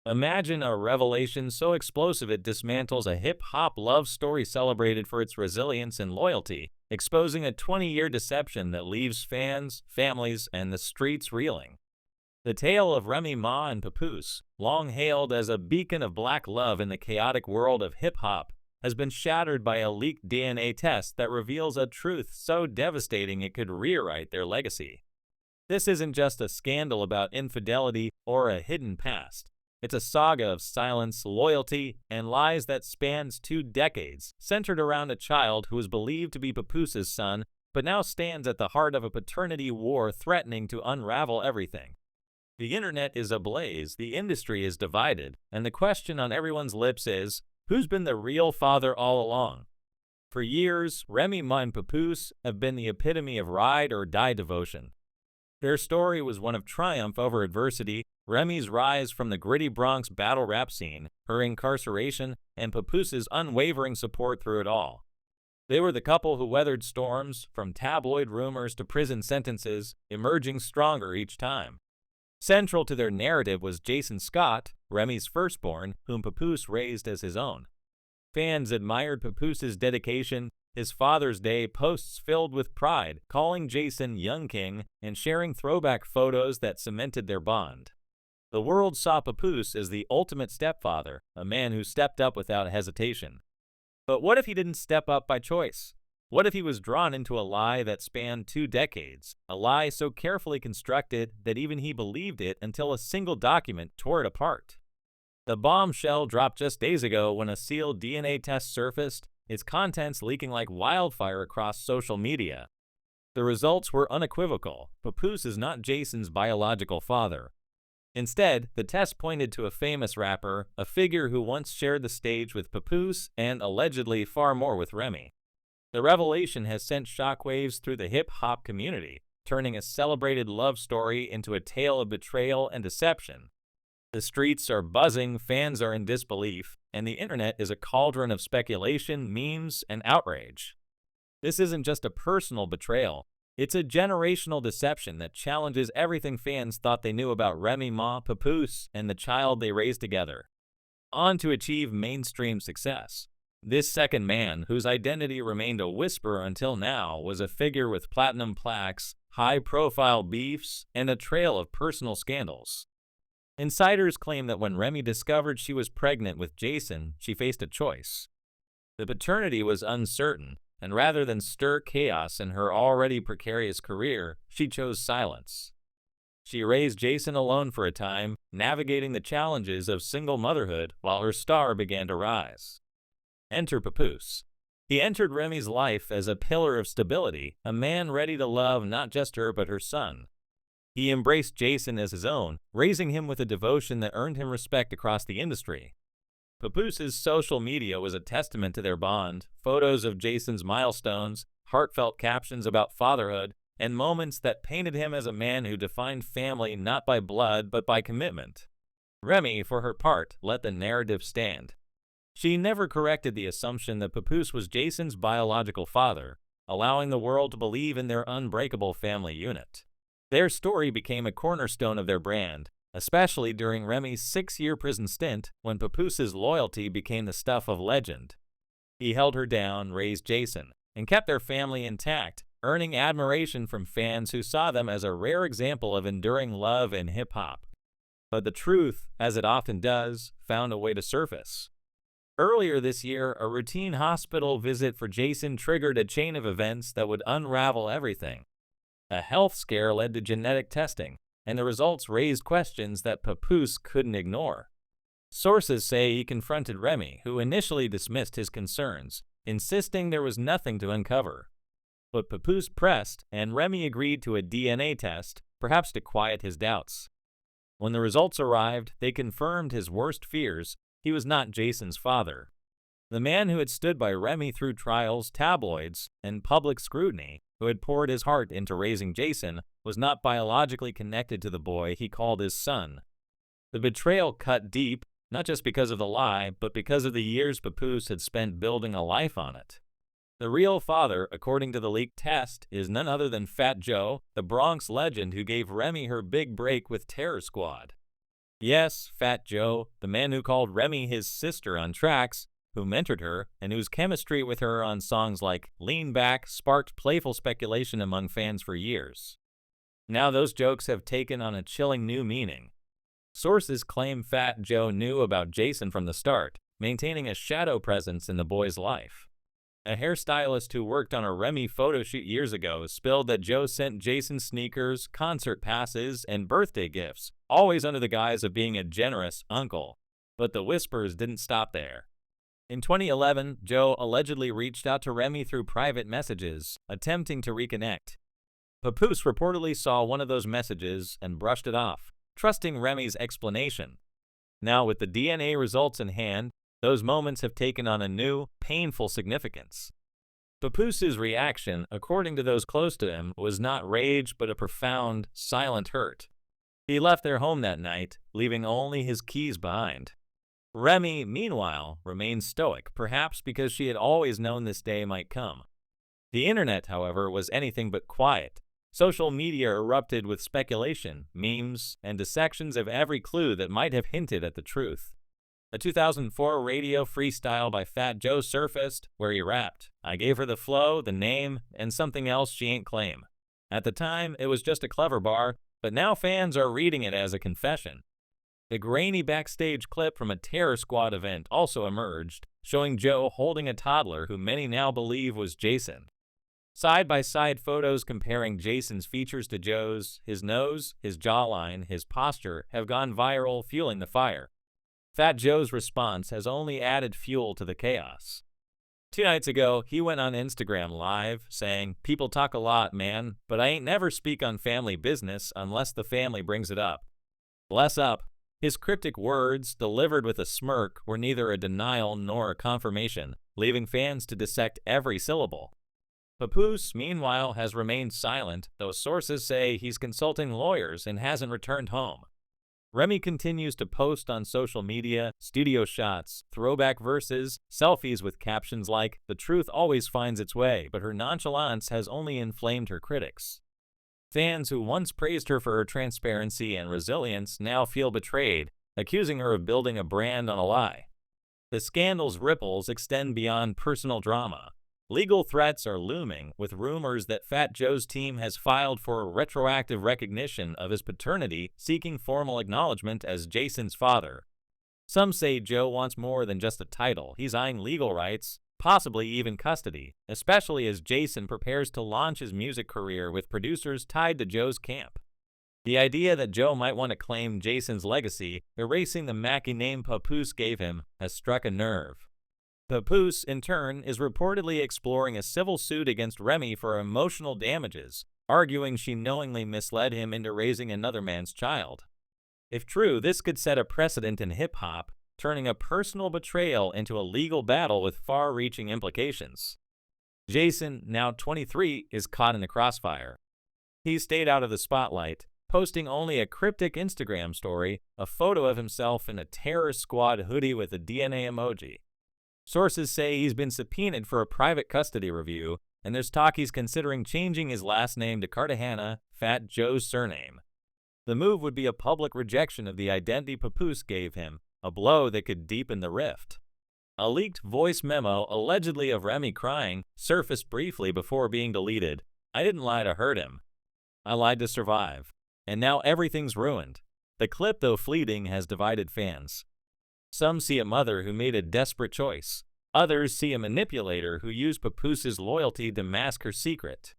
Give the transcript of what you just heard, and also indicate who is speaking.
Speaker 1: Imagine a revelation so explosive it dismantles a hip-hop love story celebrated for its resilience and loyalty, exposing a 20-year deception that leaves fans, families, and the streets reeling. The tale of Remy Ma and Papoose, long hailed as a beacon of black love in the chaotic world of hip-hop, has been shattered by a leaked DNA test that reveals a truth so devastating it could rewrite their legacy. This isn't just a scandal about infidelity or a hidden past. It's a saga of silence, loyalty, and lies that spans 2 decades, centered around a child who was believed to be Papoose's son, but now stands at the heart of a paternity war threatening to unravel everything. The internet is ablaze, the industry is divided, and the question on everyone's lips is, who's been the real father all along? For years, Remy Ma and Papoose have been the epitome of ride-or-die devotion. Their story was one of triumph over adversity, Remy's rise from the gritty Bronx battle rap scene, her incarceration, and Papoose's unwavering support through it all. They were the couple who weathered storms, from tabloid rumors to prison sentences, emerging stronger each time. Central to their narrative was Jason Scott, Remy's firstborn, whom Papoose raised as his own. Fans admired Papoose's dedication, his Father's Day posts filled with pride, calling Jason Young King, and sharing throwback photos that cemented their bond. The world saw Papoose as the ultimate stepfather, a man who stepped up without hesitation. But what if he didn't step up by choice? What if he was drawn into a lie that spanned 2 decades, a lie so carefully constructed that even he believed it until a single document tore it apart? The bombshell dropped just days ago when a sealed DNA test surfaced, its contents leaking like wildfire across social media. The results were unequivocal. Papoose is not Jason's biological father. Instead, the test pointed to a famous rapper, a figure who once shared the stage with Papoose and allegedly far more with Remy. The revelation has sent shockwaves through the hip-hop community, turning a celebrated love story into a tale of betrayal and deception. The streets are buzzing, fans are in disbelief, and the internet is a cauldron of speculation, memes, and outrage. This isn't just a personal betrayal. It's a generational deception that challenges everything fans thought they knew about Remy Ma, Papoose, and the child they raised together. On to achieve mainstream success. This second man, whose identity remained a whisper until now, was a figure with platinum plaques, high-profile beefs, and a trail of personal scandals. Insiders claim that when Remy discovered she was pregnant with Jason, she faced a choice. The paternity was uncertain, and rather than stir chaos in her already precarious career, she chose silence. She raised Jason alone for a time, navigating the challenges of single motherhood while her star began to rise. Enter Papoose. He entered Remy's life as a pillar of stability, a man ready to love not just her but her son. He embraced Jason as his own, raising him with a devotion that earned him respect across the industry. Papoose's social media was a testament to their bond, photos of Jason's milestones, heartfelt captions about fatherhood, and moments that painted him as a man who defined family not by blood but by commitment. Remy, for her part, let the narrative stand. She never corrected the assumption that Papoose was Jason's biological father, allowing the world to believe in their unbreakable family unit. Their story became a cornerstone of their brand, especially during Remy's 6-year prison stint when Papoose's loyalty became the stuff of legend. He held her down, raised Jason, and kept their family intact, earning admiration from fans who saw them as a rare example of enduring love in hip-hop. But the truth, as it often does, found a way to surface. Earlier this year, a routine hospital visit for Jason triggered a chain of events that would unravel everything. A health scare led to genetic testing, and the results raised questions that Papoose couldn't ignore. Sources say he confronted Remy, who initially dismissed his concerns, insisting there was nothing to uncover. But Papoose pressed, and Remy agreed to a DNA test, perhaps to quiet his doubts. When the results arrived, they confirmed his worst fears. He was not Jason's father. The man who had stood by Remy through trials, tabloids, and public scrutiny, who had poured his heart into raising Jason, was not biologically connected to the boy he called his son. The betrayal cut deep, not just because of the lie, but because of the years Papoose had spent building a life on it. The real father, according to the leaked test, is none other than Fat Joe, the Bronx legend who gave Remy her big break with Terror Squad. Yes, Fat Joe, the man who called Remy his sister on tracks, who mentored her, and whose chemistry with her on songs like Lean Back sparked playful speculation among fans for years. Now those jokes have taken on a chilling new meaning. Sources claim Fat Joe knew about Jason from the start, maintaining a shadow presence in the boy's life. A hairstylist who worked on a Remy photo shoot years ago spilled that Joe sent Jason sneakers, concert passes, and birthday gifts, always under the guise of being a generous uncle. But the whispers didn't stop there. In 2011, Joe allegedly reached out to Remy through private messages, attempting to reconnect. Papoose reportedly saw one of those messages and brushed it off, trusting Remy's explanation. Now, with the DNA results in hand, those moments have taken on a new, painful significance. Papoose's reaction, according to those close to him, was not rage but a profound, silent hurt. He left their home that night, leaving only his keys behind. Remy, meanwhile, remained stoic, perhaps because she had always known this day might come. The internet, however, was anything but quiet. Social media erupted with speculation, memes, and dissections of every clue that might have hinted at the truth. A 2004 radio freestyle by Fat Joe surfaced, where he rapped, "I gave her the flow, the name, and something else she ain't claim." At the time, it was just a clever bar, but now fans are reading it as a confession. A grainy backstage clip from a Terror Squad event also emerged, showing Joe holding a toddler who many now believe was Jason. Side-by-side photos comparing Jason's features to Joe's, his nose, his jawline, his posture, have gone viral, fueling the fire. Fat Joe's response has only added fuel to the chaos. 2 nights ago, he went on Instagram Live, saying, "People talk a lot, man, but I ain't never speak on family business unless the family brings it up." Bless up. His cryptic words, delivered with a smirk, were neither a denial nor a confirmation, leaving fans to dissect every syllable. Papoose, meanwhile, has remained silent, though sources say he's consulting lawyers and hasn't returned home. Remy continues to post on social media, studio shots, throwback verses, selfies with captions like, "The truth always finds its way," but her nonchalance has only inflamed her critics. Fans who once praised her for her transparency and resilience now feel betrayed, accusing her of building a brand on a lie. The scandal's ripples extend beyond personal drama. Legal threats are looming, with rumors that Fat Joe's team has filed for retroactive recognition of his paternity, seeking formal acknowledgement as Jason's father. Some say Joe wants more than just a title. He's eyeing legal rights, possibly even custody, especially as Jason prepares to launch his music career with producers tied to Joe's camp. The idea that Joe might want to claim Jason's legacy, erasing the Mackie name Papoose gave him, has struck a nerve. Papoose, in turn, is reportedly exploring a civil suit against Remy for emotional damages, arguing she knowingly misled him into raising another man's child. If true, this could set a precedent in hip-hop, turning a personal betrayal into a legal battle with far-reaching implications. Jason, now 23, is caught in the crossfire. He stayed out of the spotlight, posting only a cryptic Instagram story, a photo of himself in a Terror Squad hoodie with a DNA emoji. Sources say he's been subpoenaed for a private custody review, and there's talk he's considering changing his last name to Cartagena, Fat Joe's surname. The move would be a public rejection of the identity Papoose gave him, a blow that could deepen the rift. A leaked voice memo, allegedly of Remy crying, surfaced briefly before being deleted. "I didn't lie to hurt him. I lied to survive. And now everything's ruined." The clip, though fleeting, has divided fans. Some see a mother who made a desperate choice. Others see a manipulator who used Papoose's loyalty to mask her secret.